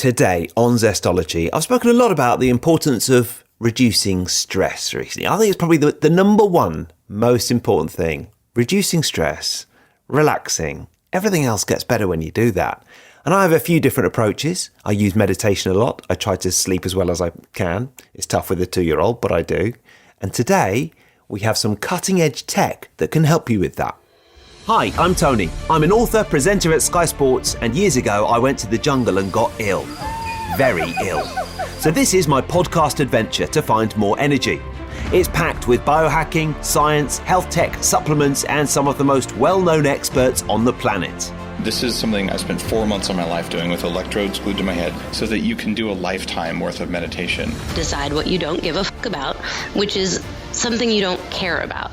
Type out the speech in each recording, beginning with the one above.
Today on Zestology, I've spoken a lot about the importance of reducing stress recently. I think it's probably the number one most important thing. Reducing stress, relaxing. Everything else gets better when you do that. And I have a few different approaches. I use meditation a lot. I try to sleep as well as I can. It's tough with a 2-year-old, but I do. And today, we have some cutting-edge tech that can help you with that. Hi, I'm Tony. I'm an author, presenter at Sky Sports, and years ago I went to the jungle and got ill. Very ill. So this is my podcast adventure to find more energy. It's packed with biohacking, science, health tech, supplements, and some of the most well-known experts on the planet. This is something I spent 4 months of my life doing with electrodes glued to my head so that you can do a lifetime worth of meditation. Decide what you don't give a fuck about, which is something you don't care about.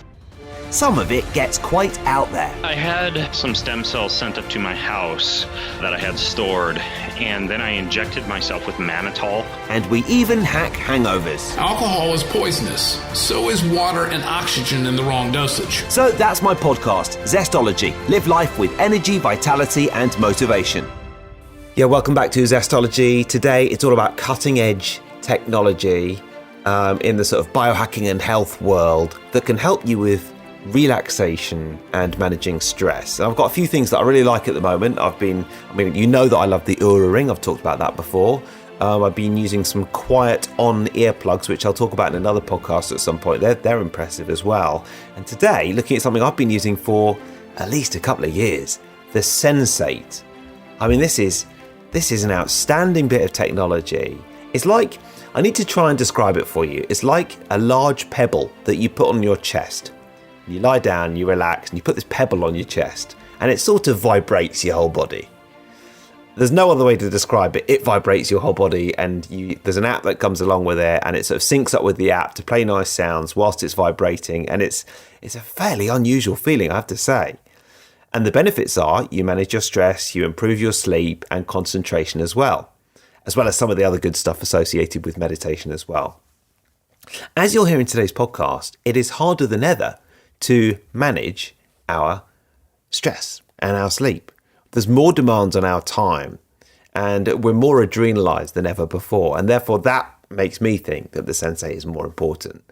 Some of it gets quite out there. I had some stem cells sent up to my house that I had stored, and then I injected myself with mannitol. And we even hack hangovers. Alcohol is poisonous. So is water and oxygen in the wrong dosage. So that's my podcast, Zestology. Live life with energy, vitality, and motivation. Yeah, welcome back to Zestology. Today, it's all about cutting-edge technology in the sort of biohacking and health world that can help you with relaxation and managing stress. And I've got a few things that I really like at the moment. You know that I love the Oura Ring. I've talked about that before. I've been using some quiet on earplugs, which I'll talk about in another podcast at some point. They're impressive as well. And today, looking at something I've been using for at least a couple of years, the Sensate. I mean, this is an outstanding bit of technology. It's like, I need to try and describe it for you. It's like a large pebble that you put on your chest. You lie down, you relax, and you put this pebble on your chest, and it sort of vibrates your whole body. There's no other way to describe it. It vibrates your whole body, and there's an app that comes along with it, and it sort of syncs up with the app to play nice sounds whilst it's vibrating, and it's a fairly unusual feeling, I have to say. And the benefits are you manage your stress, you improve your sleep and concentration as well as some of the other good stuff associated with meditation as well. As you'll hear in today's podcast, it is harder than ever to manage our stress and our sleep. There's more demands on our time, and we're more adrenalized than ever before, and therefore that makes me think that the Sensate is more important.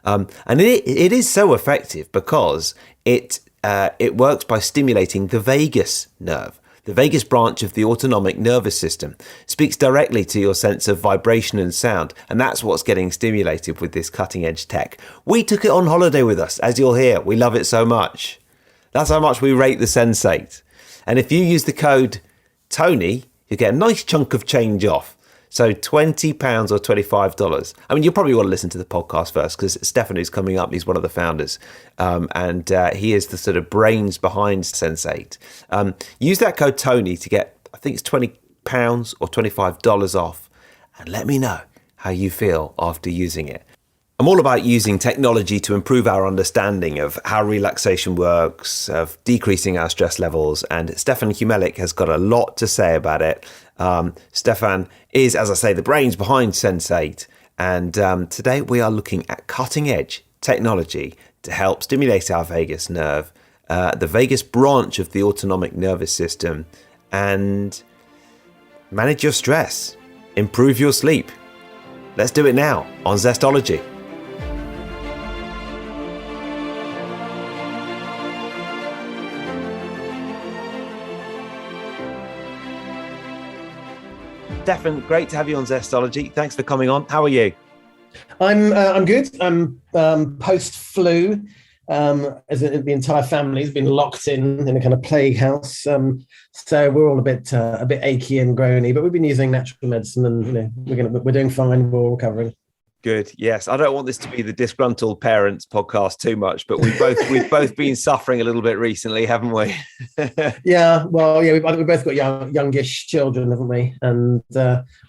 And it is so effective because it works by stimulating the vagus nerve. The vagus branch of the autonomic nervous system speaks directly to your sense of vibration and sound, and that's what's getting stimulated with this cutting-edge tech. We took it on holiday with us, as you'll hear. We love it so much. That's how much we rate the Sensate. And if you use the code TONY, you get a nice chunk of change off. So £20 or $25. I mean, you'll probably want to listen to the podcast first because Stefan, who's coming up, he's one of the founders. And he is the sort of brains behind Sensate. Use that code TONY to get, I think it's £20 or $25 off. And let me know how you feel after using it. I'm all about using technology to improve our understanding of how relaxation works, of decreasing our stress levels, and Stefan Chmelik has got a lot to say about it. Stefan is, as I say, the brains behind Sensate, and today we are looking at cutting-edge technology to help stimulate our vagus nerve, the vagus branch of the autonomic nervous system, and manage your stress, improve your sleep. Let's do it now on Zestology. Stefan, great to have you on Zestology. Thanks for coming on. How are you? I'm good. I'm post-flu. As the entire family has been locked in a kind of plague house. So we're all a bit achy and groany, but we've been using natural medicine, and we're doing fine. We're all recovering. Good. Yes, I don't want this to be the disgruntled parents podcast too much, but we've both been suffering a little bit recently, haven't we? Yeah. Well, yeah. We've both got youngish children, haven't we? And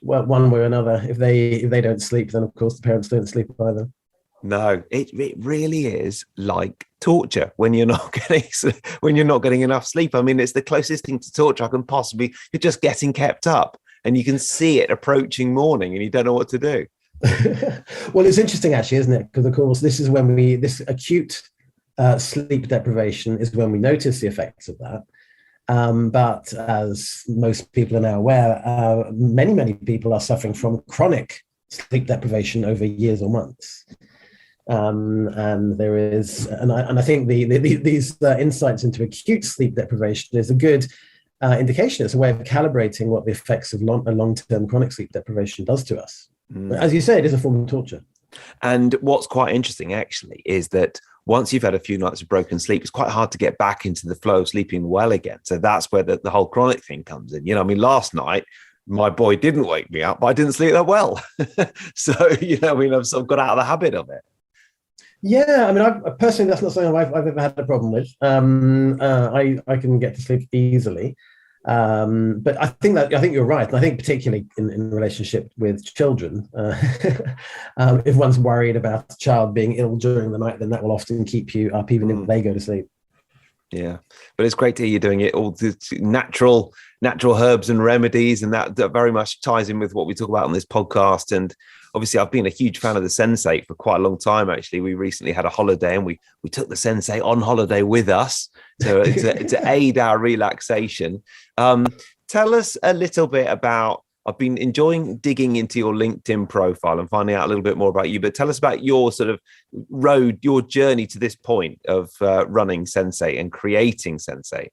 one way or another, if they don't sleep, then of course the parents don't sleep either. No, it really is like torture when you're not getting enough sleep. I mean, it's the closest thing to torture I can possibly. You're just getting kept up, and you can see it approaching morning, and you don't know what to do. Well, it's interesting actually, isn't it? Because of course, this is when this acute sleep deprivation is when we notice the effects of that. But as most people are now aware, many people are suffering from chronic sleep deprivation over years or months. And there is, and I think these insights into acute sleep deprivation is a good indication. It's a way of calibrating what the effects of long-term chronic sleep deprivation does to us. As you say, it is a form of torture. And what's quite interesting, actually, is that once you've had a few nights of broken sleep, it's quite hard to get back into the flow of sleeping well again. So that's where the whole chronic thing comes in. I mean, last night, my boy didn't wake me up, but I didn't sleep that well. So, I've sort of got out of the habit of it. Yeah, I mean, I personally, that's not something I've ever had a problem with. I can get to sleep easily. But I think you're right. And I think particularly in relationship with children, if one's worried about a child being ill during the night, then that will often keep you up even if they go to sleep. Yeah, but it's great to hear you doing it all the natural herbs and remedies, and that very much ties in with what we talk about on this podcast. And obviously, I've been a huge fan of the Sensate for quite a long time. Actually, we recently had a holiday, and we took the Sensate on holiday with us to aid our relaxation. Tell us a little bit about. I've been enjoying digging into your LinkedIn profile and finding out a little bit more about you, but tell us about your sort of road, your journey to this point of running Sensate and creating Sensate.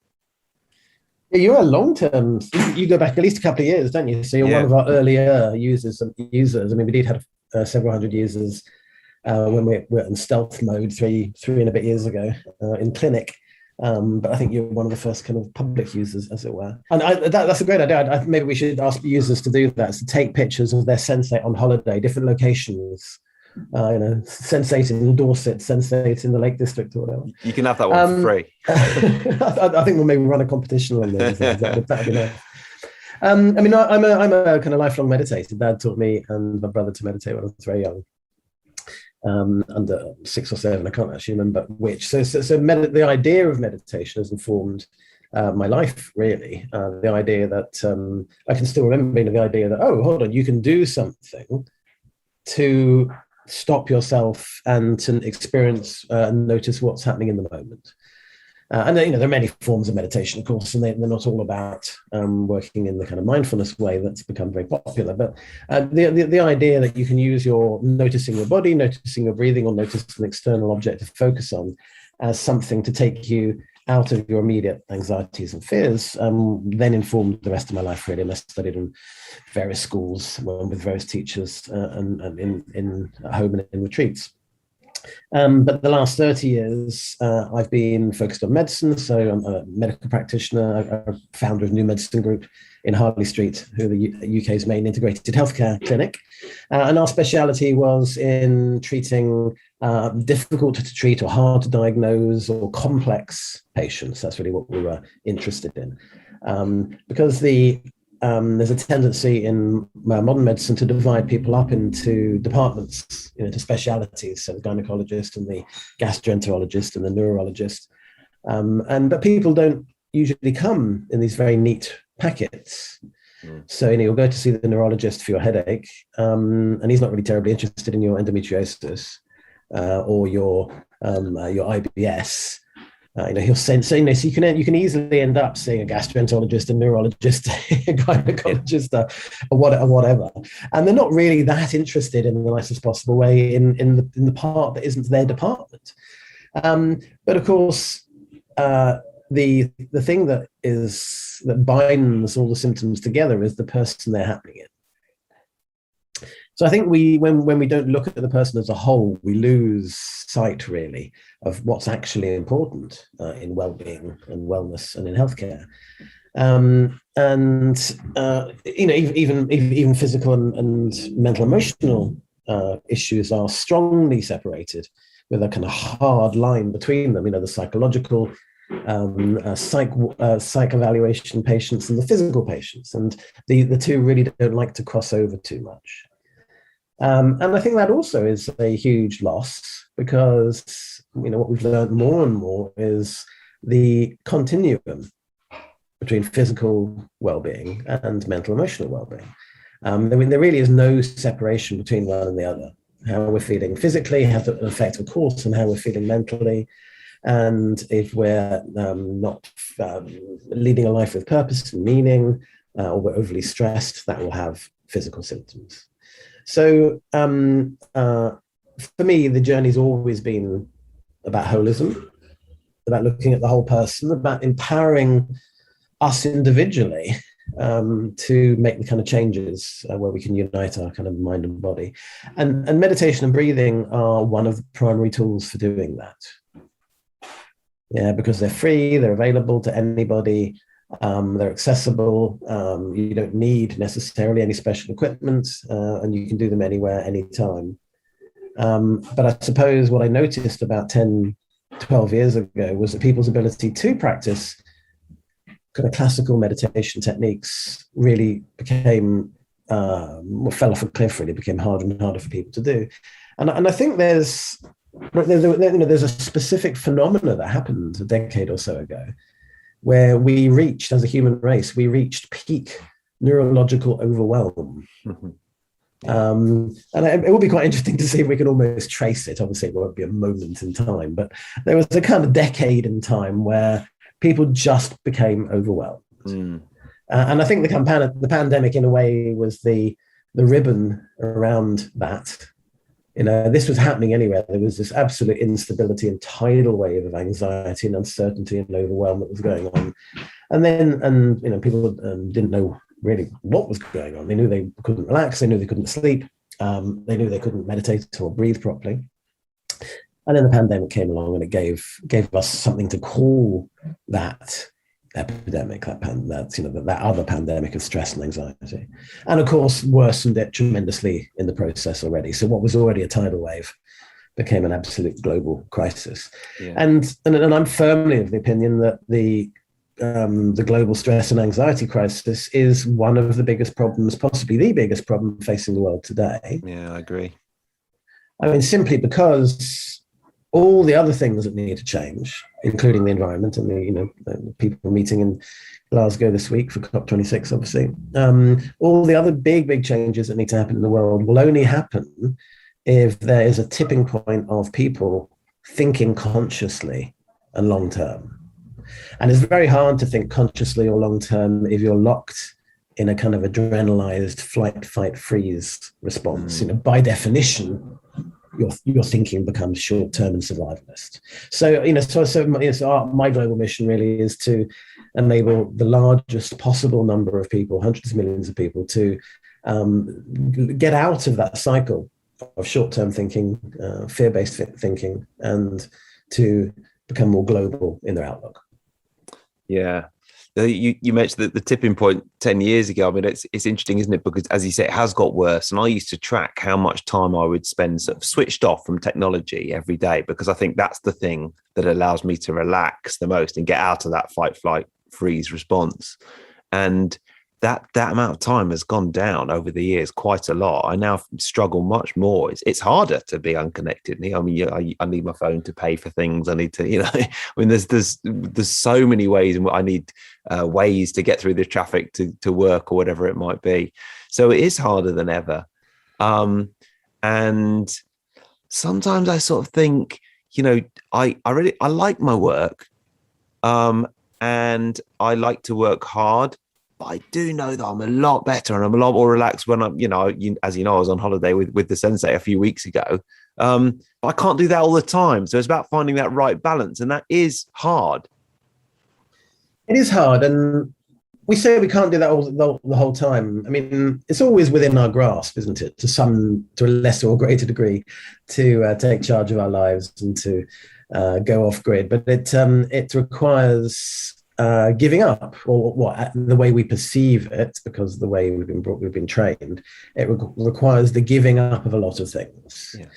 Yeah, you're a long-term, you go back at least a couple of years, don't you? So you're one of our earlier users. I mean, we did have several hundred users when we were in stealth mode three and a bit years ago in clinic. But I think you're one of the first kind of public users, as it were. And that's a great idea. Maybe we should ask users to do that, to take pictures of their Sensate on holiday, different locations, Sensate in Dorset, Sensate in the Lake District or whatever. You can have that one for free. I think we'll maybe run a competition on those. That'd be nice. I mean, I'm a kind of lifelong meditator. Dad taught me and my brother to meditate when I was very young. Under 6 or 7, I can't actually remember which. So the idea of meditation has informed my life, really. The idea that I can still remember the idea that, oh, hold on, you can do something to stop yourself and to experience and notice what's happening in the moment. And there are many forms of meditation, of course, and they're not all about working in the kind of mindfulness way that's become very popular. But the idea that you can use your noticing your body, noticing your breathing, or notice an external object to focus on as something to take you out of your immediate anxieties and fears, then informed the rest of my life, really. And I studied in various schools with various teachers and in home and in retreats. But the last 30 years, I've been focused on medicine. So I'm a medical practitioner, a founder of New Medicine Group in Harley Street, who are the UK's main integrated healthcare clinic. And our speciality was in treating difficult to treat or hard to diagnose or complex patients. That's really what we were interested in. Because there's a tendency in modern medicine to divide people up into departments, to specialities. So the gynecologist and the gastroenterologist and the neurologist. But people don't usually come in these very neat packets. So you'll go to see the neurologist for your headache, and he's not really terribly interested in your endometriosis or your IBS. He'll send, so you can easily end up seeing a gastroenterologist, a neurologist, a gynecologist, or whatever, and they're not really that interested in the nicest possible way in the part that isn't their department. But of course, the thing that binds all the symptoms together is the person they're happening in. So I think when we don't look at the person as a whole, we lose sight, really, of what's actually important in well-being and wellness and in healthcare. Even physical and mental emotional issues are strongly separated with a kind of hard line between them. The psychological psych evaluation patients and the physical patients, and the two really don't like to cross over too much. And I think that also is a huge loss, because what we've learned more and more is the continuum between physical well-being and mental emotional well-being. There really is no separation between one and the other. How we're feeling physically has an effect, of course, on how we're feeling mentally. And if we're not leading a life with purpose and meaning, or we're overly stressed, that will have physical symptoms. So for me, the journey's always been about holism, about looking at the whole person, about empowering us individually to make the kind of changes where we can unite our kind of mind and body. And meditation and breathing are one of the primary tools for doing that. Yeah, because they're free, they're available to anybody, they're accessible, you don't need necessarily any special equipment, and you can do them anywhere, anytime. But I suppose what I noticed about 10, 12 years ago was that people's ability to practice kind of classical meditation techniques really became, fell off a cliff, really became harder and harder for people to do. And I think there's a specific phenomena that happened a decade or so ago where we reached, as a human race, we reached peak neurological overwhelm. Mm-hmm. And it would be quite interesting to see if we can almost trace it. Obviously, it won't be a moment in time, but there was a kind of decade in time where people just became overwhelmed. Mm. And I think the pandemic, in a way, was the ribbon around that. This was happening anywhere. There was this absolute instability and tidal wave of anxiety and uncertainty and overwhelm that was going on. And people didn't know really what was going on. They knew they couldn't relax. They knew they couldn't sleep. They knew they couldn't meditate or breathe properly. And then the pandemic came along, and it gave us something to call that epidemic, that other pandemic of stress and anxiety, and of course worsened it tremendously in the process already. So what was already a tidal wave became an absolute global crisis. Yeah. And I'm firmly of the opinion that the global stress and anxiety crisis is one of the biggest problems, possibly the biggest problem facing the world today. Yeah, I agree. I mean, simply because all the other things that need to change, including the environment and the people meeting in Glasgow this week for COP26, obviously, all the other big changes that need to happen in the world will only happen if there is a tipping point of people thinking consciously and long term. And it's very hard to think consciously or long term if you're locked in a kind of adrenalized flight, fight, freeze response. By definition, your thinking becomes short-term and survivalist. So my global mission really is to enable the largest possible number of people, hundreds of millions of people, to get out of that cycle of short-term thinking, fear-based thinking, and to become more global in their outlook. Yeah. You mentioned the tipping point 10 years ago. I mean, it's interesting, isn't it? Because, as you say, it has got worse. And I used to track how much time I would spend sort of switched off from technology every day, because I think that's the thing that allows me to relax the most and get out of that fight, flight, freeze response. And that amount of time has gone down over the years quite a lot. I now struggle much more. It's harder to be unconnected. I mean, I need my phone to pay for things. I need to, I mean, there's so many ways, and I need ways to get through the traffic to work or whatever it might be. So it is harder than ever. And sometimes I sort of think, I like my work, and I like to work hard. I do know that I'm a lot better and I'm a lot more relaxed when I'm, as you know, I was on holiday with the Sensate a few weeks ago. I can't do that all the time. So it's about finding that right balance. And that is hard. It is hard. And we say we can't do that the whole time. I mean, it's always within our grasp, isn't it? To a lesser or greater degree, to take charge of our lives and to go off grid. But it requires giving up, or the way we perceive it, because the way we've been trained, it requires the giving up of a lot of things. Yeah.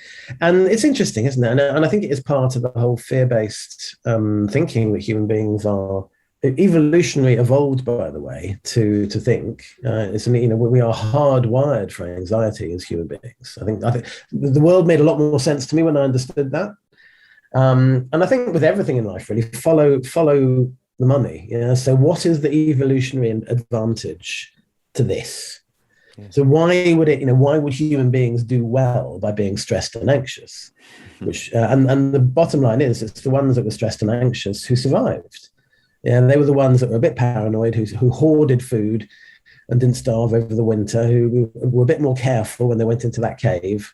And it's interesting, isn't it? And I think it is part of the whole fear-based thinking that human beings are evolutionarily evolved, by the way, to think. We are hardwired for anxiety as human beings. I think the world made a lot more sense to me when I understood that. And I think with everything in life, really, follow the money. So what is the evolutionary advantage to this? So why would human beings do well by being stressed and anxious? Which and the bottom line is, it's the ones that were stressed and anxious who survived. Yeah, they were the ones that were a bit paranoid, who hoarded food and didn't starve over the winter, who were a bit more careful when they went into that cave.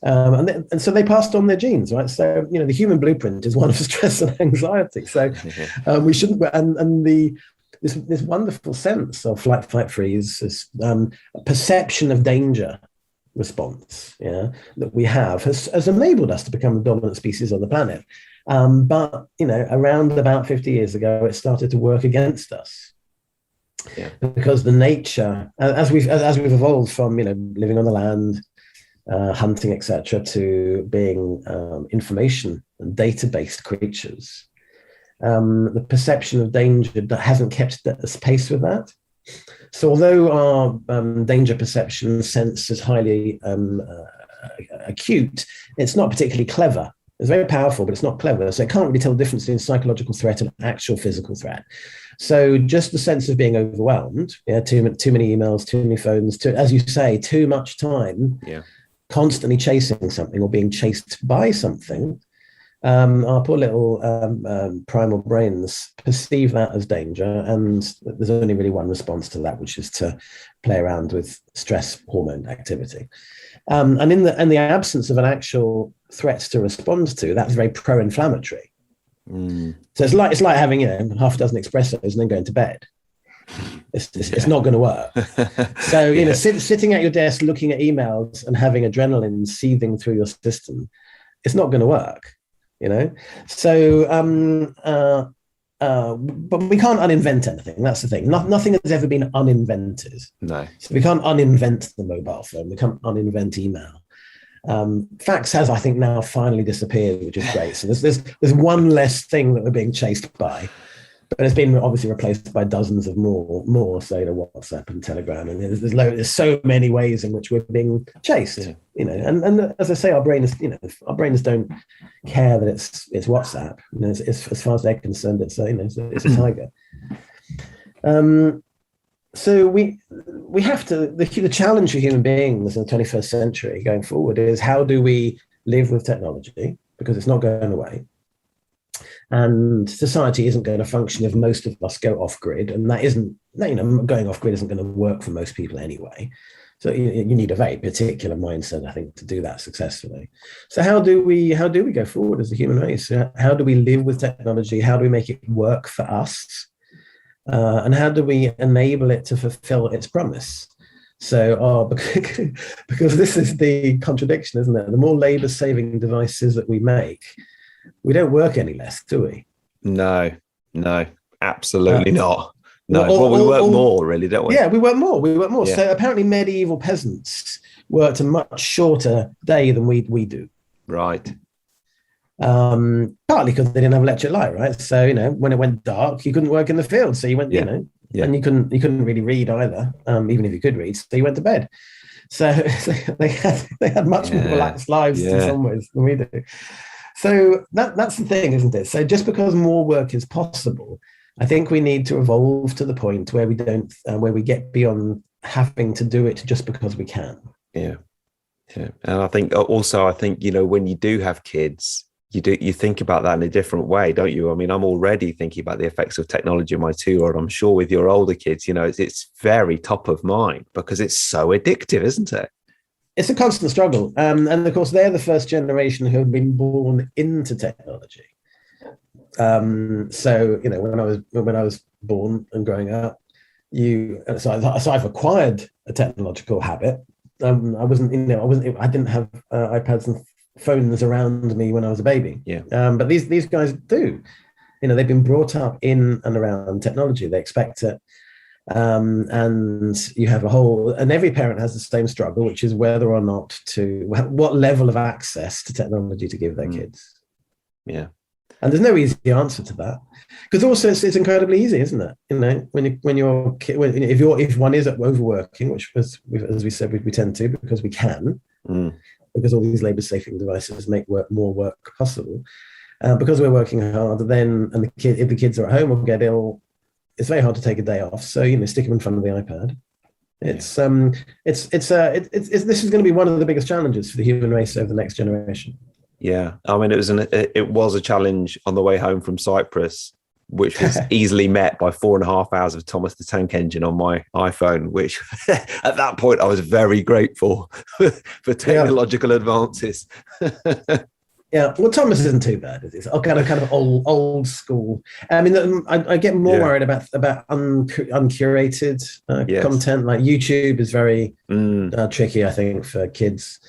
And so they passed on their genes, right? So, the human blueprint is one of stress and anxiety. So we shouldn't, this wonderful sense of flight, fight, freeze, this perception of danger response, that we have has enabled us to become the dominant species on the planet. But, around about 50 years ago, it started to work against us. Yeah. Because the nature, as we've evolved from, living on the land, hunting, etc., to being information and data-based creatures, the perception of danger that hasn't kept pace with that. So although our danger perception sense is highly acute, it's not particularly clever. It's very powerful, but it's not clever. So it can't really tell the difference between psychological threat and actual physical threat. So just the sense of being overwhelmed, too many emails, too many phones, as you say, too much time, constantly chasing something or being chased by something, our poor little primal brains perceive that as danger, and there's only really one response to that, which is to play around with stress hormone activity. And in the absence of an actual threat to respond to, that's very pro-inflammatory. So it's like having half a dozen espressos and then going to bed. It's not going to work. So sitting at your desk looking at emails and having adrenaline seething through your system, it's not going to work. So but we can't uninvent anything. That's the thing. Nothing has ever been uninvented. No. So we can't uninvent the mobile phone. We can't uninvent email. Fax has, I think, now finally disappeared, which is great. So there's one less thing that we're being chased by, but it's been obviously replaced by dozens of more. So WhatsApp and Telegram, and there's so many ways in which we're being chased. And as I say, our brains don't care that it's WhatsApp. As far as they're concerned, it's a tiger. So we have to, the challenge for human beings in the 21st century going forward is, how do we live with technology, because it's not going away, and society isn't going to function if most of us go off grid, and going off grid isn't going to work for most people anyway. So you need a very particular mindset, I think, to do that successfully. So how do we go forward as a human race? How do we live with technology? How do we make it work for us? And how do we enable it to fulfill its promise? So, because this is the contradiction, isn't it? The more labor-saving devices that we make, we don't work any less, do we? No, absolutely not. No, we work more, really, don't we? Yeah, we work more. Yeah. So apparently medieval peasants worked a much shorter day than we do. Right. Partly because they didn't have electric light, right? So when it went dark, you couldn't work in the field. So you went, and you couldn't really read either, even if you could read. So you went to bed. So they had much more relaxed lives in some ways than we do. So that's the thing, isn't it? So just because more work is possible, I think we need to evolve to the point where we don't, where we get beyond having to do it just because we can. Yeah. And I think when you do have kids, you think about that in a different way, don't you? I mean, I'm already thinking about the effects of technology on my 2-year-old. I'm sure with your older kids, it's very top of mind because it's so addictive, isn't it? It's a constant struggle. And of course, they're the first generation who have been born into technology. So when I was born and growing up, so I've acquired a technological habit. I didn't have iPads and phones around me when I was a baby. But these guys do. They've been brought up in and around technology. They expect it. And you have and every parent has the same struggle, which is whether or not what level of access to technology to give their kids. Yeah. And there's no easy answer to that, because also it's incredibly easy, isn't it? If one is overworking, which as we said we tend to, because we can, because all these labor-saving devices make more work possible. Because we're working hard, if the kids are at home or get ill, it's very hard to take a day off. So stick them in front of the iPad. It's this is going to be one of the biggest challenges for the human race over the next generation. Yeah, I mean, it was a challenge on the way home from Cyprus, which was easily met by 4.5 hours of Thomas the Tank Engine on my iPhone, which at that point I was very grateful for technological advances. Yeah, well, Thomas isn't too bad. It's kind of old school. I mean, I get more worried about uncurated content. Like YouTube is very tricky, I think, for kids,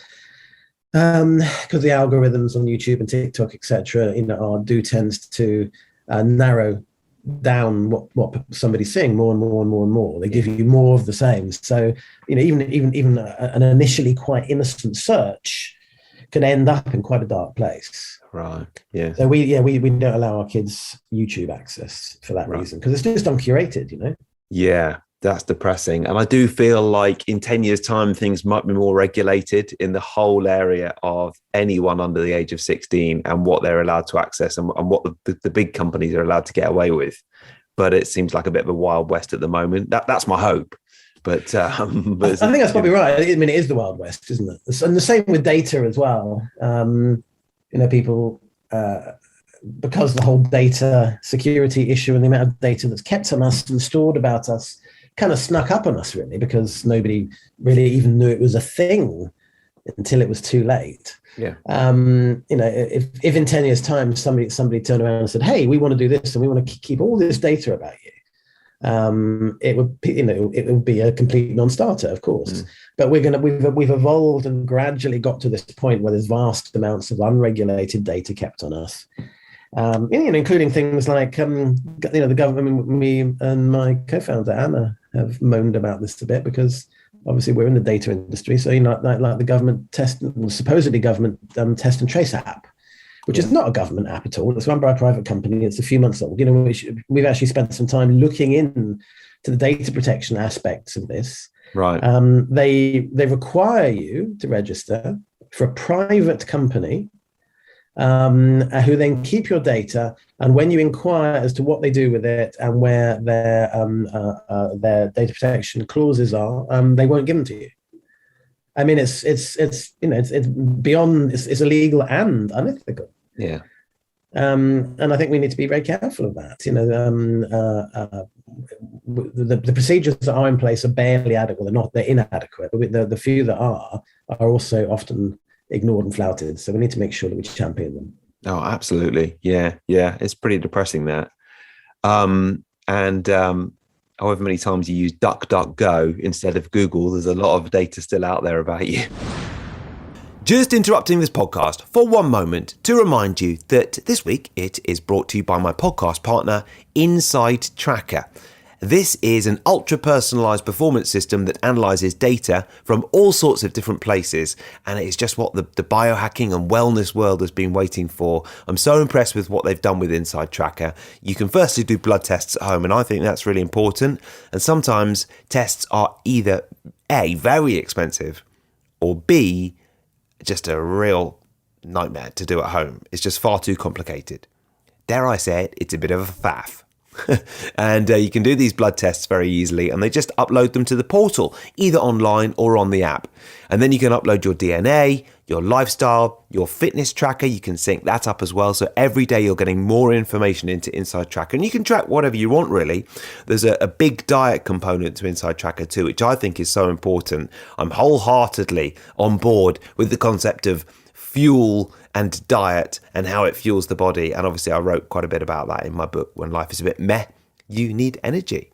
because the algorithms on YouTube and TikTok, etc., tends to narrow down what somebody's seeing more and more and more and more. They give you more of the same. So even an initially quite innocent search can end up in quite a dark place. Right. Yeah. So we don't allow our kids YouTube access for that reason, because it's just uncurated, Yeah, that's depressing. And I do feel like in 10 years' time, things might be more regulated in the whole area of anyone under the age of 16 and what they're allowed to access and what the big companies are allowed to get away with. But it seems like a bit of a Wild West at the moment. That's my hope. But I think that's probably right. I mean, it is the Wild West, isn't it? And the same with data as well. People, because the whole data security issue and the amount of data that's kept on us and stored about us kind of snuck up on us, really, because nobody really even knew it was a thing until it was too late. Yeah. If in 10 years' time somebody turned around and said, "Hey, we want to do this and we want to keep all this data about you," it would be a complete non-starter, of course. But we've evolved and gradually got to this point where there's vast amounts of unregulated data kept on us, including things like the government. Me and my co-founder Anna have moaned about this a bit, because obviously we're in the data industry. So like the government supposedly government test and trace app, which is not a government app at all. It's run by a private company. It's a few months old. We've actually spent some time looking in to the data protection aspects of this. Right. They require you to register for a private company who then keep your data. And when you inquire as to what they do with it and where their data protection clauses are, they won't give them to you. I mean, it's beyond, it's illegal and unethical. Yeah. And I think we need to be very careful of that. The procedures that are in place are barely adequate. They're inadequate. But the few that are also often ignored and flouted. So we need to make sure that we champion them. Oh, absolutely. Yeah. It's pretty depressing, that. However many times you use DuckDuckGo instead of Google, there's a lot of data still out there about you. Just interrupting this podcast for one moment to remind you that this week it is brought to you by my podcast partner, Inside Tracker. This is an ultra-personalized performance system that analyzes data from all sorts of different places, and it is just what the biohacking and wellness world has been waiting for. I'm so impressed with what they've done with Inside Tracker. You can firstly do blood tests at home, and I think that's really important. And sometimes tests are either A, very expensive, or B, just a real nightmare to do at home. It's just far too complicated. Dare I say it, it's a bit of a faff. And you can do these blood tests very easily, and they just upload them to the portal, either online or on the app. And then you can upload your DNA, your lifestyle, your fitness tracker. You can sync that up as well. So every day you're getting more information into Inside Tracker, and you can track whatever you want, really. There's a big diet component to Inside Tracker too, which I think is so important. I'm wholeheartedly on board with the concept of fuel and diet and how it fuels the body. And obviously I wrote quite a bit about that in my book, When Life is a Bit Meh, You Need Energy.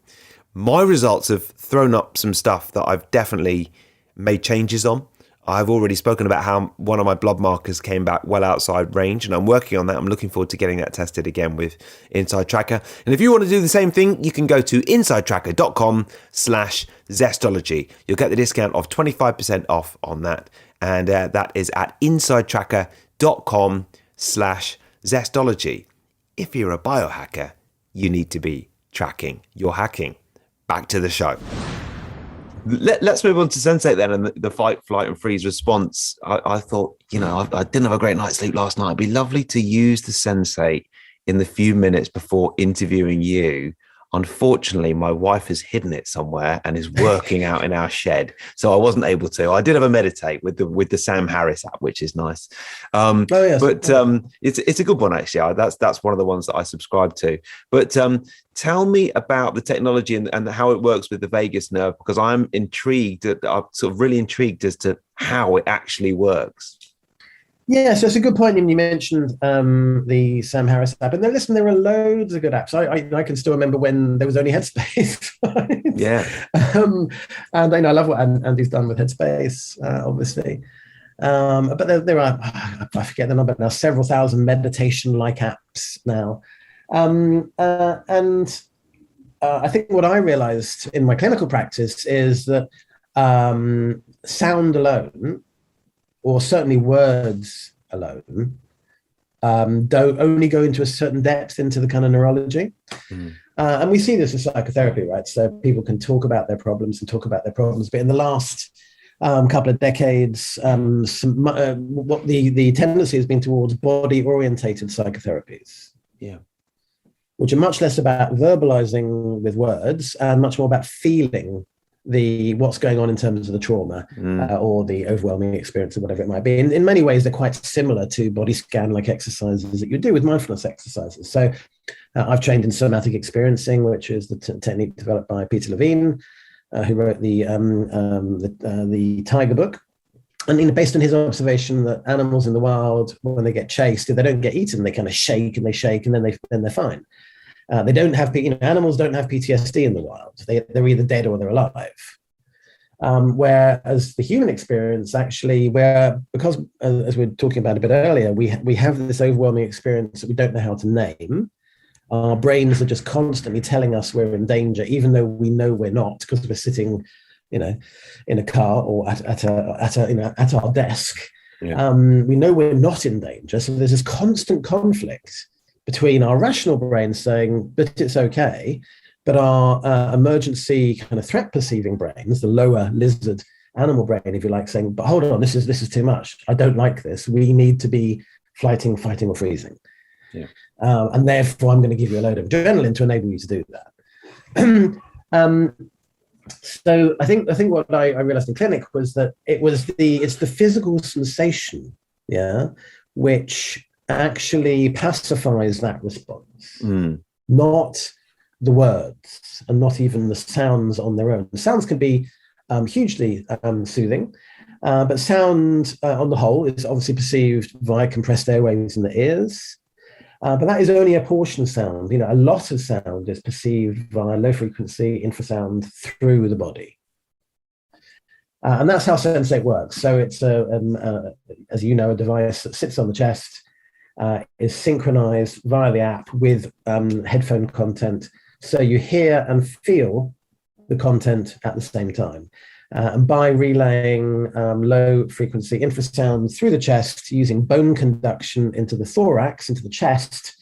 My results have thrown up some stuff that I've definitely made changes on. I've already spoken about how one of my blood markers came back well outside range, and I'm working on that. I'm looking forward to getting that tested again with Inside Tracker. And if you want to do the same thing, you can go to insidetracker.com/zestology. You'll get the discount of 25% off on that. And that is at insidetracker.com/zestology. If you're a biohacker, you need to be tracking your hacking. Back to the show. Let's move on to Sensate then, and the fight, flight and freeze response. I thought, I didn't have a great night's sleep last night. It'd be lovely to use the Sensate in the few minutes before interviewing you. Unfortunately, my wife has hidden it somewhere and is working out in our shed, so I wasn't able to. I did have a meditate with the Sam Harris app, which is nice. Yes. But it's a good one actually. That's one of the ones that I subscribe to. But tell me about the technology and how it works with the vagus nerve, because I'm intrigued. I'm sort of really intrigued as to how it actually works. Yeah, so it's a good point. And you mentioned the Sam Harris app, and then listen, there are loads of good apps. I can still remember when there was only Headspace. Right? Yeah, and I love what Andy's done with Headspace, obviously. But there are, I forget the number now, several thousand meditation-like apps now. I think what I realized in my clinical practice is that sound alone, or certainly words alone, don't only go into a certain depth into the kind of neurology. And we see this in psychotherapy, right? So people can talk about their problems, but in the last couple of decades, what the tendency has been towards body-orientated psychotherapies. Yeah. Which are much less about verbalizing with words and much more about feeling what's going on in terms of the trauma or the overwhelming experience or whatever it might be. In many ways, they're quite similar to body scan-like exercises that you do with mindfulness exercises. So I've trained in CinematicExperiencing, which is the technique developed by Peter Levine, who wrote the Tiger book. And based on his observation that animals in the wild, when they get chased, if they don't get eaten, they kind of shake and then they're fine. They don't have, animals don't have PTSD in the wild. They're either dead or they're alive. Whereas the human experience actually, because as we were talking about a bit earlier, we have this overwhelming experience that we don't know how to name. Our brains are just constantly telling us we're in danger, even though we know we're not, because we're sitting, in a car or at our desk. Yeah. We know we're not in danger, so there's this constant conflict between our rational brain saying, but it's okay, but our emergency kind of threat perceiving brains, the lower lizard animal brain, if you like, saying, but hold on, this is too much. I don't like this. We need to be fighting or freezing. Yeah. And therefore, I'm going to give you a load of adrenaline to enable you to do that. So I think what I realized in clinic was that it's the physical sensation, which actually pacifies that response, not the words and not even the sounds on their own. The sounds can be hugely soothing, but sound on the whole is obviously perceived via compressed airwaves in the ears. But that is only a portion of sound. A lot of sound is perceived via low frequency infrasound through the body. And that's how Sensate works. So it's, as you know, a device that sits on the chest, is synchronized via the app with headphone content. So you hear and feel the content at the same time. And by relaying low frequency infrasound through the chest using bone conduction into the thorax, into the chest,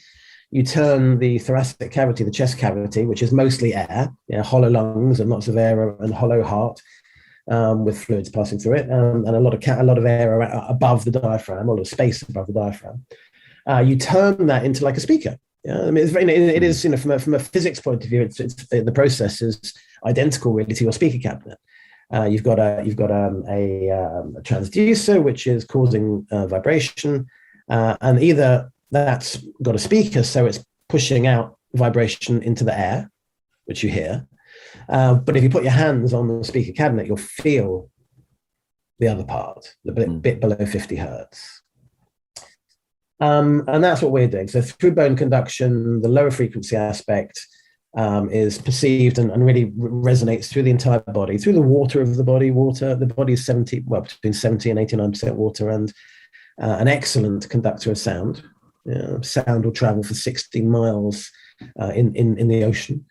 you turn the thoracic cavity, the chest cavity, which is mostly air, hollow lungs and lots of air and hollow heart with fluids passing through it, and a lot of air above the diaphragm, a lot of space above the diaphragm. You turn that into like a speaker. Yeah, I mean, it is from a physics point of view, it's the process is identical really to your speaker cabinet. You've got a transducer which is causing vibration, and either that's got a speaker, so it's pushing out vibration into the air, which you hear. But if you put your hands on the speaker cabinet, you'll feel the other part, the bit below 50 hertz. And that's what we're doing. So through bone conduction, the lower frequency aspect is perceived and really resonates through the entire body, through the water of the body. The body is between 70 and 89% water, and an excellent conductor of sound. Sound will travel for 16 miles in the ocean.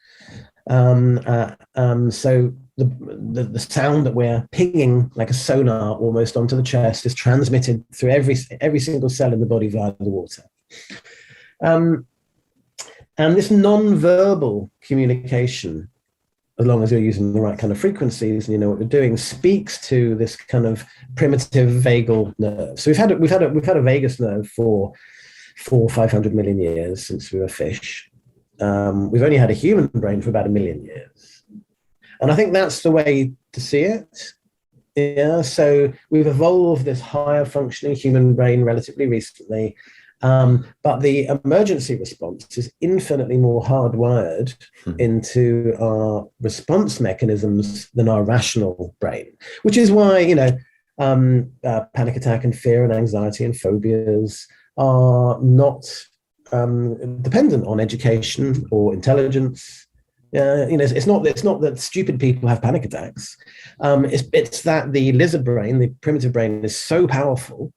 So the sound that we're pinging like a sonar almost onto the chest is transmitted through every single cell in the body via the water. And this non-verbal communication, as long as you're using the right kind of frequencies and you know what you're doing, speaks to this kind of primitive vagal nerve. So we've had a vagus nerve for 500 million years since we were fish. we've only had a human brain for about 1 million years. And I think that's the way to see it. Yeah, so we've evolved this higher functioning human brain relatively recently, but the emergency response is infinitely more hardwired into our response mechanisms than our rational brain, which is why, panic attack and fear and anxiety and phobias are not dependent on education or intelligence. It's not that stupid people have panic attacks. It's that the lizard brain, the primitive brain, is so powerful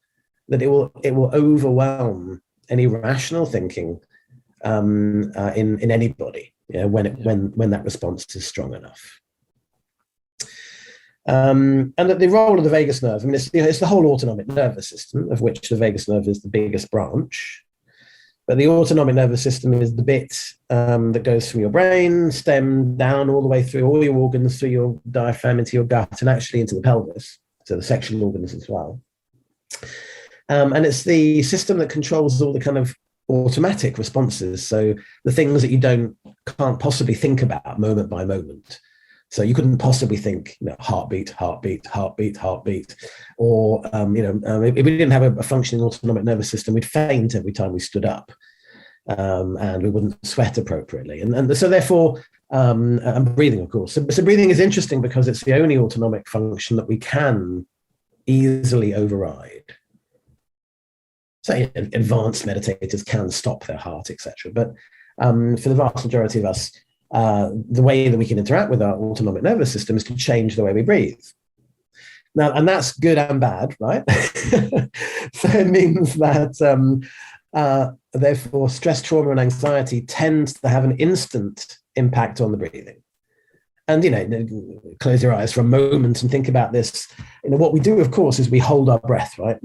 that it will overwhelm any rational thinking in anybody. When that response is strong enough. And that the role of the vagus nerve, it's the whole autonomic nervous system, of which the vagus nerve is the biggest branch. But the autonomic nervous system is the bit that goes from your brain, stem down all the way through all your organs, through your diaphragm, into your gut, and actually into the pelvis, so the sexual organs as well. And it's the system that controls all the kind of automatic responses, so the things that you can't possibly think about moment by moment. So you couldn't possibly think, heartbeat, heartbeat, heartbeat, heartbeat, or if we didn't have a functioning autonomic nervous system, we'd faint every time we stood up, and we wouldn't sweat appropriately, and so therefore, and breathing, of course. So breathing is interesting because it's the only autonomic function that we can easily override. So advanced meditators can stop their heart, etc. But for the vast majority of us, the way that we can interact with our autonomic nervous system is to change the way we breathe. Now, and that's good and bad, right? So it means that, therefore, stress, trauma, and anxiety tends to have an instant impact on the breathing. And, close your eyes for a moment and think about this. What we do, of course, is we hold our breath, right?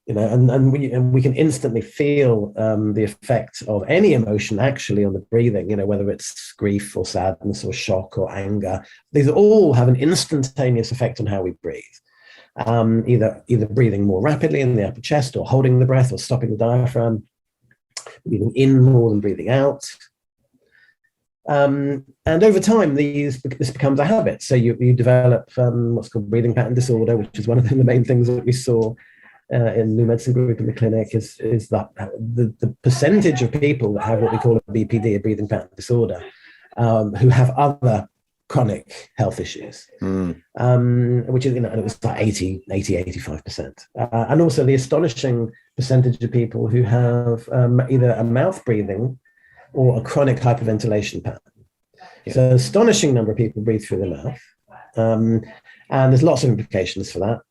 And we can instantly feel the effect of any emotion actually on the breathing, whether it's grief or sadness or shock or anger. These all have an instantaneous effect on how we breathe. Either breathing more rapidly in the upper chest, or holding the breath, or stopping the diaphragm, breathing in more than breathing out. And over time, this becomes a habit. So you develop what's called breathing pattern disorder, which is one of the main things that we saw in New Medicine Group in the clinic, is that the percentage of people that have what we call a BPD, a breathing pattern disorder, who have other chronic health issues, which is, it was like 85%. And also the astonishing percentage of people who have either a mouth breathing or a chronic hyperventilation pattern. Yeah. So an astonishing number of people breathe through the mouth. And there's lots of implications for that.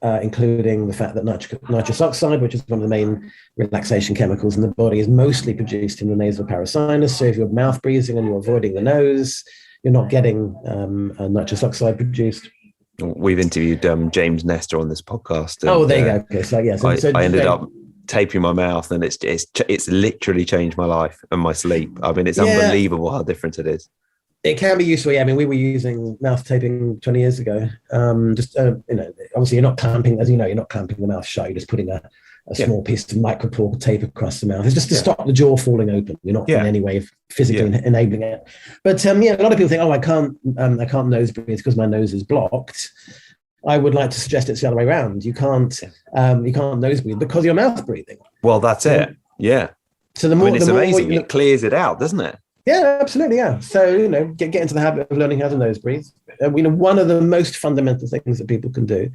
Including the fact that nitrous oxide, which is one of the main relaxation chemicals in the body, is mostly produced in the nasal parasinus. So if you're mouth breathing and you're avoiding the nose, you're not getting nitrous oxide produced. We've interviewed James Nestor on this podcast. And, there you go. Okay, so yeah, I ended up taping my mouth, and it's literally changed my life and my sleep. It's unbelievable how different it is. It can be useful. Yeah, we were using mouth taping 20 years ago. Obviously you're not clamping, as you know, you're not clamping the mouth shut. You're just putting a small piece of micropore tape across the mouth. It's just to stop the jaw falling open. You're not in any way physically enabling it. But a lot of people think, I can't nose breathe because my nose is blocked. I would like to suggest it's the other way around. You can't nose breathe because you're mouth breathing. Well, that's it. Yeah. So it's amazing. It clears it out, doesn't it? Yeah, absolutely. Yeah. So, get into the habit of learning how to nose breathe. One of the most fundamental things that people can do,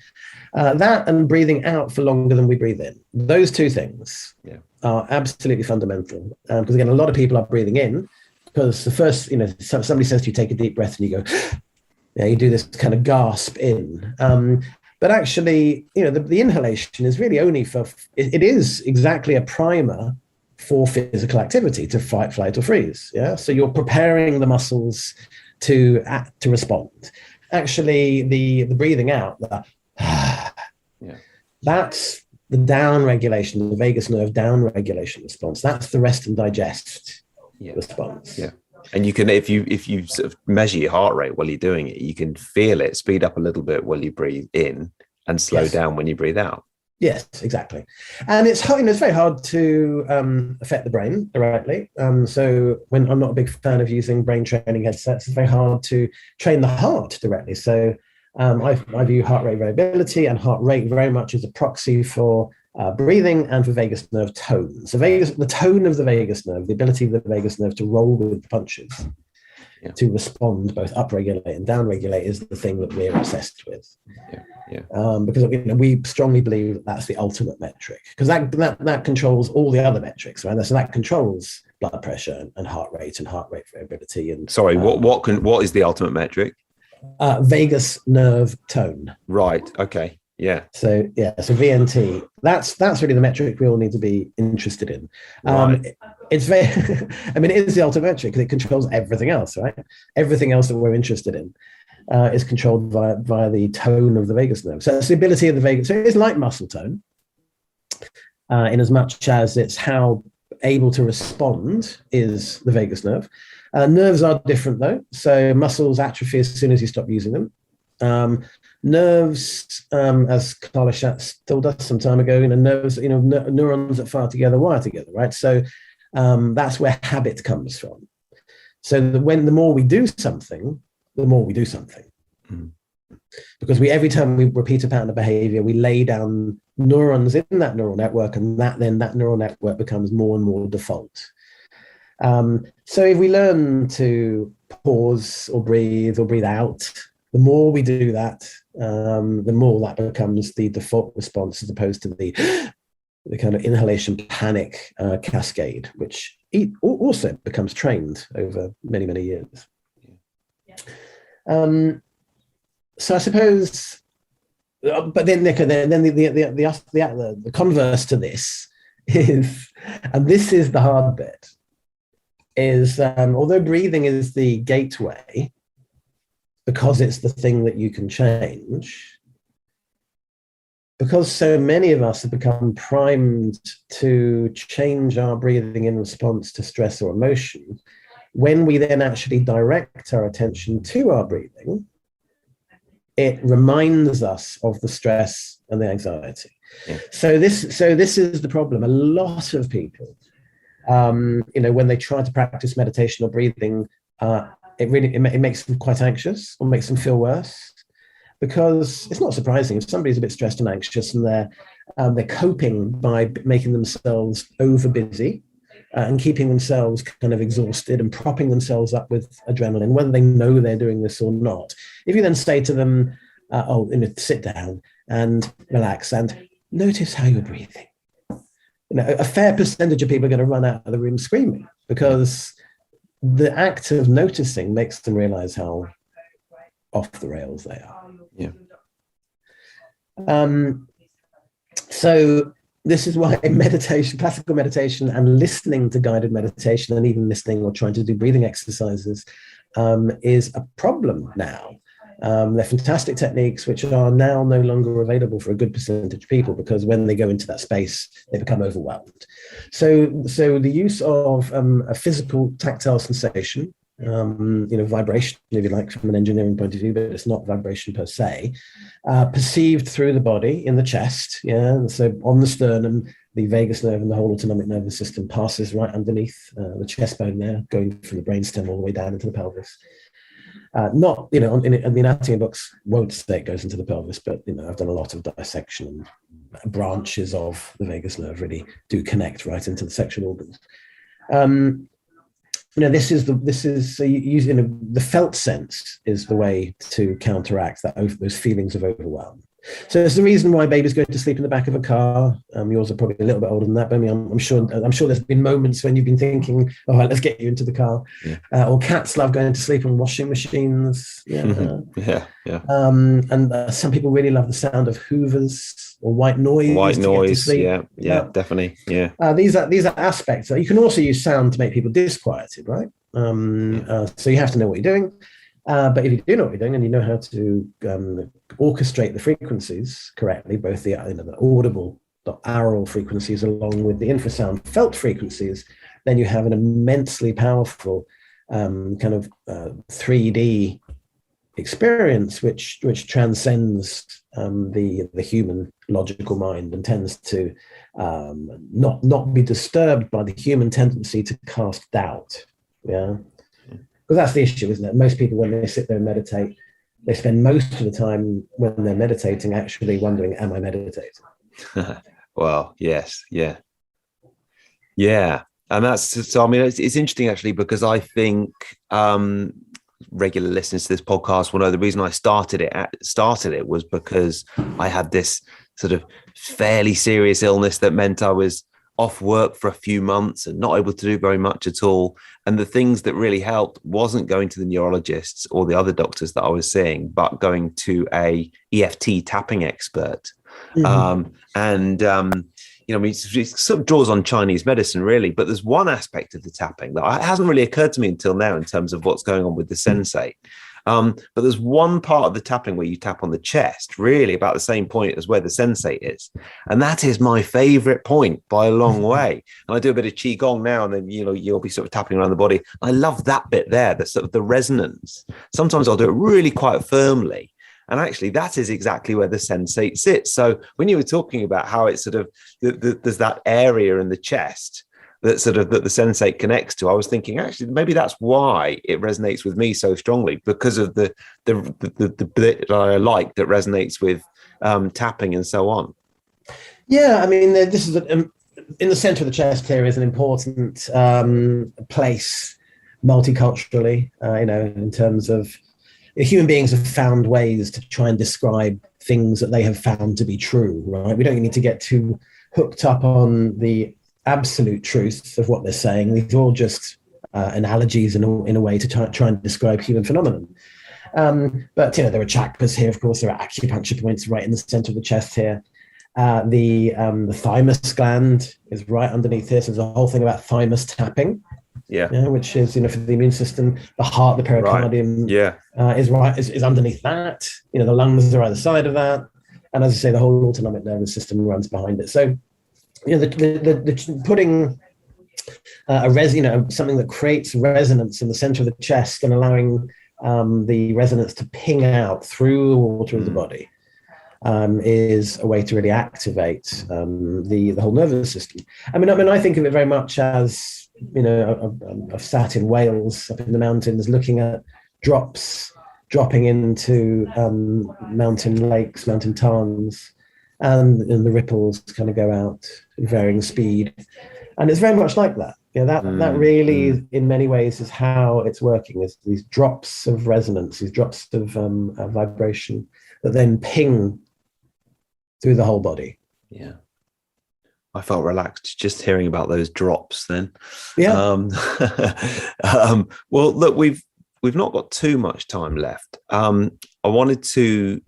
that and breathing out for longer than we breathe in. Those two things are absolutely fundamental. Because again, a lot of people are breathing in because the first, somebody says to you, take a deep breath, and you go, you do this kind of gasp in. But actually, the inhalation is really only it is exactly a primer for physical activity, to fight, flight, or freeze. Yeah, so you're preparing the muscles to respond. Actually, the breathing out, that's the down regulation, the vagus nerve down regulation response. That's the rest and digest response. Yeah, and you can, if you sort of measure your heart rate while you're doing it, you can feel it speed up a little bit while you breathe in and slow down when you breathe out. Yes, exactly. And it's hard, it's very hard to affect the brain directly. So when I'm not a big fan of using brain training headsets, it's very hard to train the heart directly. So I view heart rate variability and heart rate very much as a proxy for breathing and for vagus nerve tone. So the tone of the vagus nerve, the ability of the vagus nerve to roll with the punches, to respond, both upregulate and downregulate, is the thing that we're obsessed with. Because we strongly believe that that's the ultimate metric, because that controls all the other metrics, right? So that controls blood pressure and heart rate variability. And sorry, what is the ultimate metric? Vagus nerve tone. Right. Okay. Yeah. So VNT. That's really the metric we all need to be interested in. Right. It's very. I mean, it is the ultimate metric because it controls everything else, right? Everything else that we're interested in is controlled via the tone of the vagus nerve. So it's the ability of the vagus. So it's like muscle tone, in as much as it's how able to respond is the vagus nerve. Nerves are different though. So muscles atrophy as soon as you stop using them. Nerves, as Carla Schatz told us some time ago, nerves, neurons that fire together wire together, right? So that's where habit comes from. So the more we do something, the more we do something. Mm. Because every time we repeat a pattern of behavior, we lay down neurons in that neural network, and that neural network becomes more and more default. So if we learn to pause or breathe out, the more we do that, the more that becomes the default response, as opposed to the kind of inhalation panic cascade, which also becomes trained over many, many years. So I suppose, but then the converse to this is, and this is the hard bit, is although breathing is the gateway, because it's the thing that you can change, because so many of us have become primed to change our breathing in response to stress or emotion, when we then actually direct our attention to our breathing, it reminds us of the stress and the anxiety. Yeah. So this is the problem. A lot of people, when they try to practice meditation or breathing, it makes them quite anxious, or makes them feel worse, because it's not surprising if somebody's a bit stressed and anxious, and they're coping by making themselves over busy and keeping themselves kind of exhausted and propping themselves up with adrenaline, whether they know they're doing this or not. If you then say to them, sit down and relax and notice how you're breathing, a fair percentage of people are going to run out of the room screaming, because the act of noticing makes them realize how off the rails they are. Yeah. So this is why meditation, classical meditation, and listening to guided meditation, and even listening or trying to do breathing exercises, is a problem now. They're fantastic techniques which are now no longer available for a good percentage of people, because when they go into that space, they become overwhelmed. So the use of a physical tactile sensation, vibration, if you like, from an engineering point of view, but it's not vibration per se, perceived through the body in the chest. And so on the sternum, the vagus nerve and the whole autonomic nervous system passes right underneath the chest bone there, going from the brainstem all the way down into the pelvis. Not, in the anatomy books won't say it goes into the pelvis, but, I've done a lot of dissection, and branches of the vagus nerve really do connect right into the sexual organs. This is the felt sense is the way to counteract those feelings of overwhelm. So it's the reason why babies go to sleep in the back of a car. Yours are probably a little bit older than that, but I'm sure there's been moments when you've been thinking, all right, let's get you into the car. Yeah. Or cats love going to sleep on washing machines. Yeah. And some people really love the sound of hoovers or white noise. White noise. Yeah, definitely. Yeah. These are aspects. You can also use sound to make people disquieted, right? So you have to know what you're doing. But if you do know what you're doing, and you know how to orchestrate the frequencies correctly, both the audible, the aural frequencies, along with the infrasound felt frequencies, then you have an immensely powerful kind of 3D experience which transcends the human logical mind and tends to not be disturbed by the human tendency to cast doubt. Yeah, because that's the issue, isn't it? Most people, when they sit there and meditate, they spend most of the time when they're meditating actually wondering, am I meditating? Well, yes, yeah. And that's, so I mean, it's interesting actually, because I think regular listeners to this podcast will know the reason I started it was because I had this sort of fairly serious illness that meant I was off work for a few months and not able to do very much at all. And the things that really helped wasn't going to the neurologists or the other doctors that I was seeing, but going to a EFT tapping expert. You know, I mean, it sort of draws on Chinese medicine, really. But there's one aspect of the tapping that hasn't really occurred to me until now in terms of what's going on with the Sensate. But there's one part of the tapping where you tap on the chest, really about the same point as where the Sensate is. And that is my favorite point by a long way. And I do a bit of Qi Gong now, and then, you know, you'll be sort of tapping around the body. I love that bit there, the sort of the resonance. Sometimes I'll do it really quite firmly. And actually, that is exactly where the Sensate sits. So when you were talking about how it's sort of, there's that area in the chest that the Sensate connects to, I was thinking, actually, maybe that's why it resonates with me so strongly, because of the bit that I like that resonates with tapping and so on. Yeah, I mean, this is in the center of the chest here is an important place multiculturally, you know, in terms of human beings have found ways to try and describe things that they have found to be true, right? We don't need to get too hooked up on the absolute truth of what they're saying. These are all just analogies in a way to try and describe human phenomenon. But, you know, there are chakras here, of course. There are acupuncture points right in the center of the chest here. The thymus gland is right underneath here. So there's a whole thing about thymus tapping. Yeah, which is, you know, for the immune system. The heart, the pericardium, is underneath that. You know, the lungs are either side of that, and as I say, the whole autonomic nervous system runs behind it. So, you know, the putting something that creates resonance in the center of the chest and allowing the resonance to ping out through the water of the body is a way to really activate the whole nervous system. I mean, I think of it very much as, you know, I've sat in Wales up in the mountains looking at drops dropping into mountain lakes, mountain tarns, and the ripples kind of go out at varying speed. And it's very much like that. You know, that really, in many ways, is how it's working, is these drops of resonance, these drops of vibration that then ping through the whole body. Yeah. I felt relaxed just hearing about those drops then. Yeah. Well, look, we've not got too much time left. I'm going to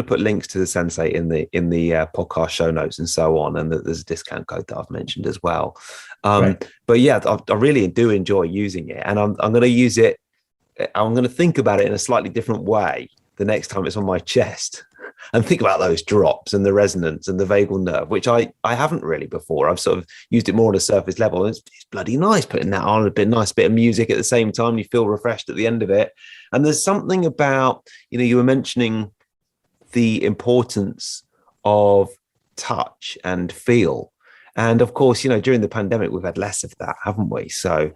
put links to the Sensate in the podcast show notes and so on, and there's a discount code that I've mentioned as well. Right. But yeah, I really do enjoy using it, and I'm going to use it. I'm going to think about it in a slightly different way the next time it's on my chest, and think about those drops and the resonance and the vagal nerve, which I haven't really before. I've sort of used it more on a surface level. It's bloody nice putting that on, nice bit of music at the same time. You feel refreshed at the end of it. And there's something about, you know, you were mentioning the importance of touch and feel. And of course, you know, during the pandemic, we've had less of that, haven't we? So,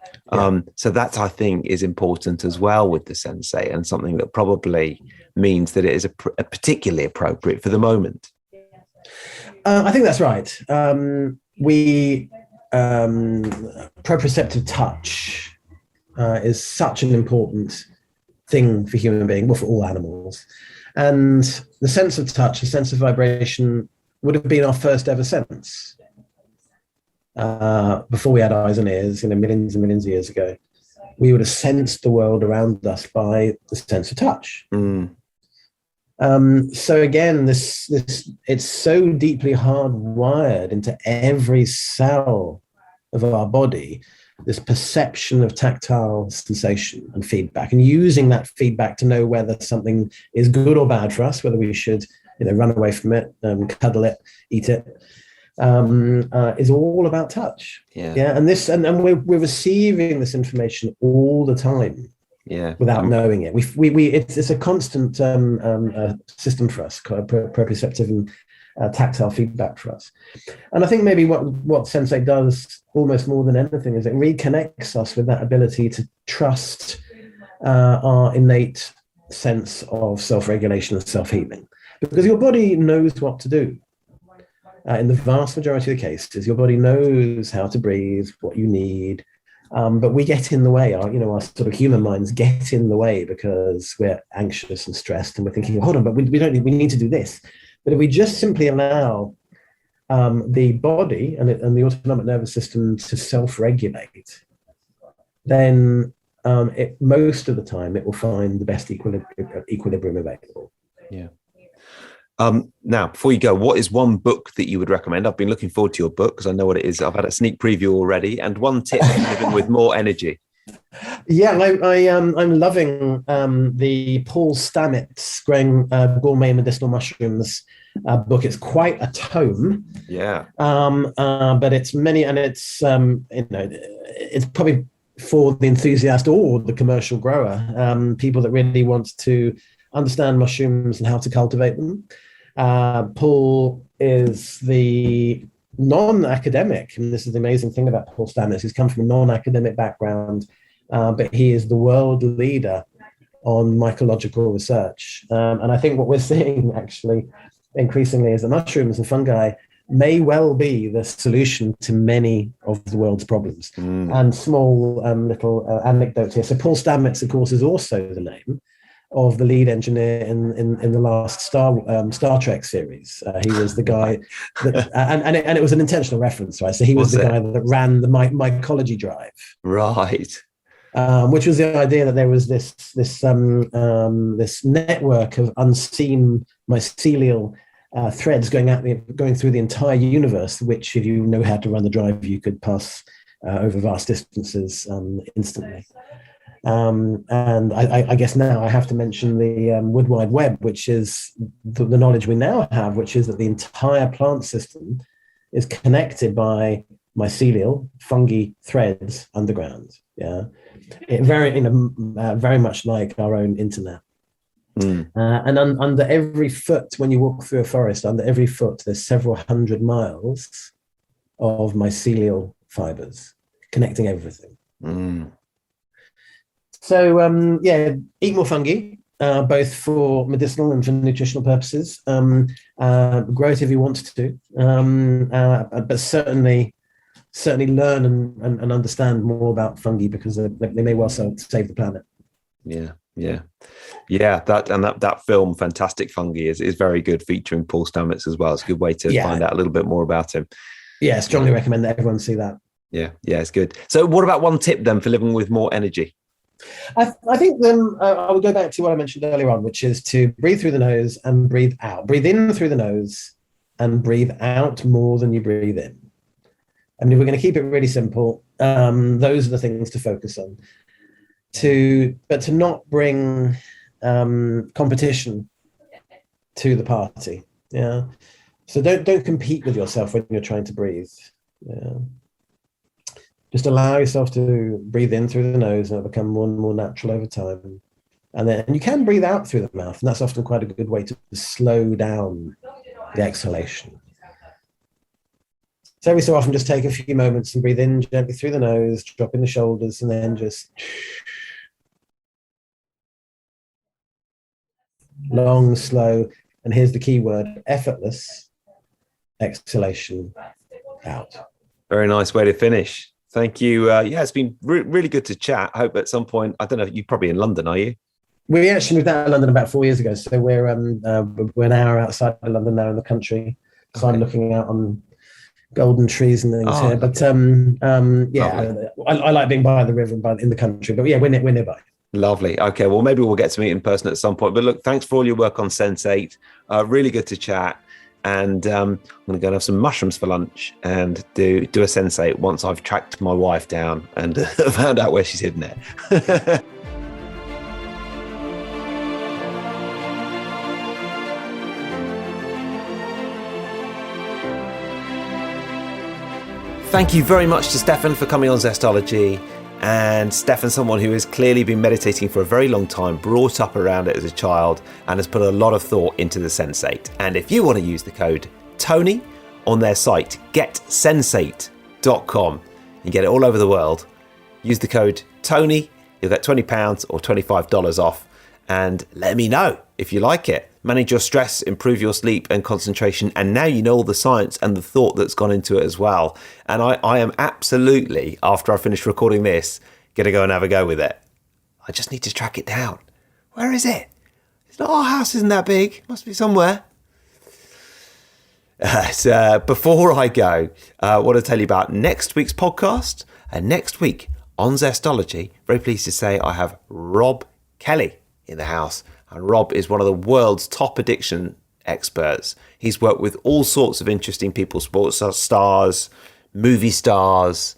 so that, I think, is important as well with the Sensate, and something that probably means that it is particularly appropriate for the moment. I think that's right. Proprioceptive touch is such an important thing for human beings, well, for all animals. And the sense of touch, the sense of vibration, would have been our first ever sense. Before we had eyes and ears, you know, millions and millions of years ago, we would have sensed the world around us by the sense of touch. So again, this it's so deeply hardwired into every cell of our body, this perception of tactile sensation and feedback, and using that feedback to know whether something is good or bad for us, whether we should, you know, run away from it, cuddle it, eat it. Is all about touch. And we're receiving this information all the time. Yeah. without knowing it. It's a constant system for us, proprioceptive and tactile feedback for us. And I think maybe what Sensate does almost more than anything is it reconnects us with that ability to trust our innate sense of self-regulation and self-healing, because your body knows what to do. In the vast majority of the cases, your body knows how to breathe, what you need, but we get in the way. Our sort of human minds get in the way because we're anxious and stressed, and we're thinking, hold on, but we need to do this. But if we just simply allow the body and the autonomic nervous system to self-regulate, then most of the time it will find the best equilibrium available. Yeah. Now, before you go, what is one book that you would recommend? I've been looking forward to your book because I know what it is. I've had a sneak preview already. And one tip for living with more energy. Yeah, I'm loving the Paul Stamets Growing Gourmet Medicinal Mushrooms book. It's quite a tome. Yeah. But it's many, and it's it's probably for the enthusiast or the commercial grower, people that really want to understand mushrooms and how to cultivate them. Paul is the non-academic, and this is the amazing thing about Paul Stamets. He's come from a non-academic background, but he is the world leader on mycological research. And I think what we're seeing actually increasingly is that mushrooms and fungi may well be the solution to many of the world's problems. And small little anecdote here. So Paul Stamets, of course, is also the name of the lead engineer in the last Star Trek series. He was the guy that, and it was an intentional reference, right? So he was the guy that ran the mycology drive, right? Which was the idea that there was this network of unseen mycelial threads going through the entire universe, which, if you know how to run the drive, you could pass over vast distances instantly. And I guess now I have to mention the Wood Wide Web, which is the knowledge we now have, which is that the entire plant system is connected by mycelial fungi threads underground. Yeah, very much like our own internet. And under every foot, when you walk through a forest, under every foot, there's several hundred miles of mycelial fibers connecting everything. So, eat more fungi, both for medicinal and for nutritional purposes. Grow it if you want to, but certainly learn and understand more about fungi, because they may well save the planet. Yeah. That film, Fantastic Fungi, is very good, featuring Paul Stamets as well. It's a good way to find out a little bit more about him. Yeah, strongly recommend that everyone see that. Yeah, it's good. So what about one tip then for living with more energy? I think then I would go back to what I mentioned earlier on, which is to breathe through the nose and breathe out. Breathe in through the nose and breathe out more than you breathe in. I mean, if we're going to keep it really simple, those are the things to focus on. But to not bring competition to the party. Yeah. So don't compete with yourself when you're trying to breathe. Yeah. Just allow yourself to breathe in through the nose, and it'll become more and more natural over time. And then you can breathe out through the mouth, and that's often quite a good way to slow down the exhalation. So every so often, just take a few moments and breathe in gently through the nose, dropping the shoulders, and then just long, slow, and here's the key word, effortless exhalation out. Very nice way to finish. Thank you. It's been really good to chat. I hope at some point, I don't know, you're probably in London, are you? We actually moved out of London about 4 years ago. So we're an hour outside of London now in the country. So I'm looking out on golden trees and things here. But I like being by the river and in the country. But yeah, we're nearby. Lovely. Okay, well, maybe we'll get to meet in person at some point. But look, thanks for all your work on Sensate. Really good to chat. And I'm going to go and have some mushrooms for lunch and do a Sensate once I've tracked my wife down and found out where she's hidden it. Thank you very much to Stefan for coming on Zestology. And Stefan, someone who has clearly been meditating for a very long time, brought up around it as a child, and has put a lot of thought into the Sensate. And if you want to use the code Tony on their site, getsensate.com, you get it all over the world. Use the code Tony, you'll get £20 or $25 off, and let me know if you like it. Manage your stress, improve your sleep and concentration, and now you know all the science and the thought that's gone into it as well. And I am absolutely, after I finish recording this, going to go and have a go with it. I just need to track it down. Where is it? It's not, our house isn't that big. It must be somewhere. So before I go, I want to tell you about next week's podcast. And next week on Zestology, very pleased to say I have Rob Kelly in the house. And Rob is one of the world's top addiction experts. He's worked with all sorts of interesting people, sports stars, movie stars,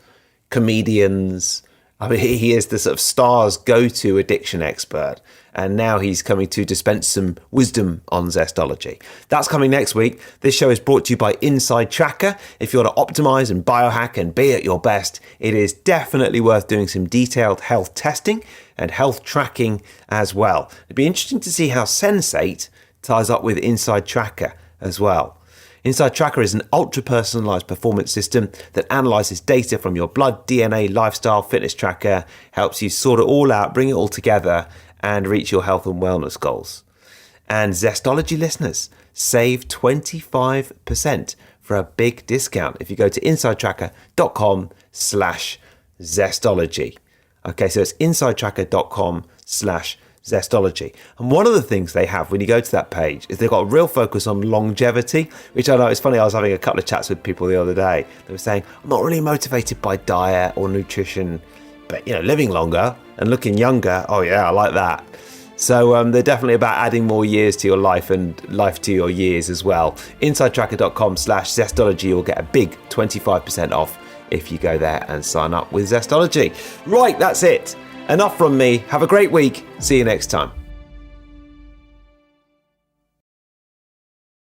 comedians. I mean, he is the sort of stars go-to addiction expert. And now he's coming to dispense some wisdom on Zestology. That's coming next week. This show is brought to you by Inside Tracker. If you want to optimize and biohack and be at your best, it is definitely worth doing some detailed health testing and health tracking as well. It'd be interesting to see how Sensate ties up with Inside Tracker as well. Inside Tracker is an ultra-personalized performance system that analyzes data from your blood, DNA, lifestyle, fitness tracker, helps you sort it all out, bring it all together, and reach your health and wellness goals. And Zestology listeners save 25% for a big discount if you go to insidetracker.com/Zestology. Okay, so it's insidetracker.com/Zestology. And one of the things they have when you go to that page is they've got a real focus on longevity, which I know it's funny. I was having a couple of chats with people the other day. They were saying, I'm not really motivated by diet or nutrition, but living longer and looking younger, oh yeah, I like that. So they're definitely about adding more years to your life and life to your years as well. Insidetracker.com/Zestology, you'll get a big 25% off if you go there and sign up with Zestology. Right, that's it. Enough from me. Have a great week. See you next time.